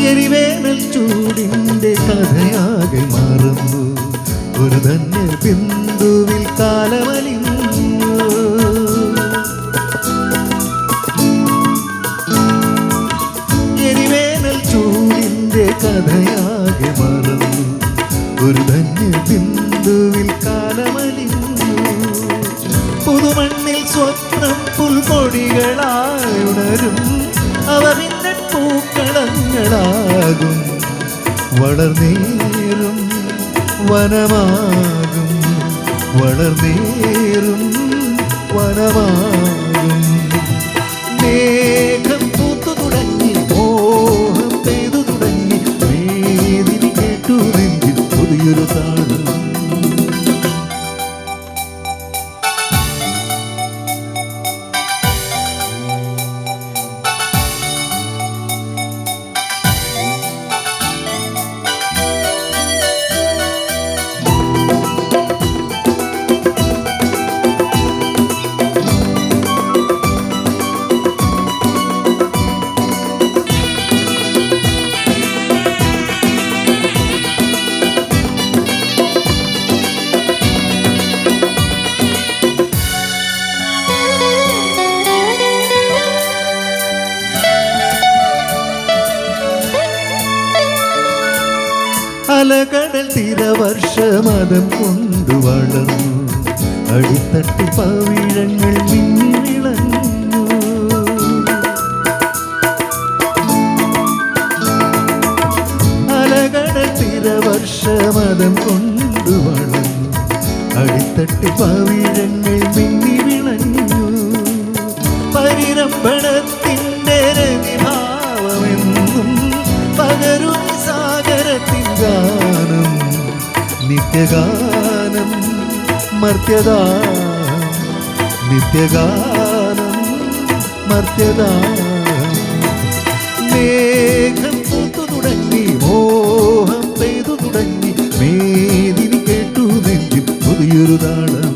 എരിവേനൽ ചൂടിൻ്റെ കഥയാകെ മറന്നു ഒരു ധന്യ ബിന്ദുവിൽ കാലമലിഞ്ഞു എരിവേനൽ ചൂടിൻ്റെ കഥയാകെ മറന്നു ഒരു ധന്യ ബിന്ദുവിൽ കാലമലിഞ്ഞു പുതുമണ്ണിൽ സ്വപ്നം പുൽക്കൊടികളായി ഉണരും അവ പിന്നെ പൂക്കളങ്ങളാകും വളർന്നേറും വനമാകും വളർന്നേറും വനമാകും മേഘം പൂത്തു തുടങ്ങി മോഹം പെയ്തു തുടങ്ങി വേദിനി കേട്ടു നെഞ്ചിൽ പുതിയൊരു താളം അലകടൽ തിരവർഷമതം കൊണ്ടു വളർന്നു അടിത്തട്ടി പവിഴങ്ങൾ മിന്നി വിളഞ്ഞു അലകടൽ തിരവർഷമതം കൊണ്ടു വളർന്നു അടിത്തട്ടി പവിഴങ്ങൾ മിന്നി വിളഞ്ഞു പരിരംഭണത്തിൻ്റെ രതിഭാവമെന്നും പകരും സാഗരത്തിൻ ഗാനം നിത്യഗാനം മർത്യദാനം നിത്യഗാനം മർത്യദാനം മേഘം പൂത്തു തുടങ്ങി മോഹം പെയ്തു തുടങ്ങി മേദിനി കേട്ടു നെഞ്ചിൽ പുതിയൊരു താളം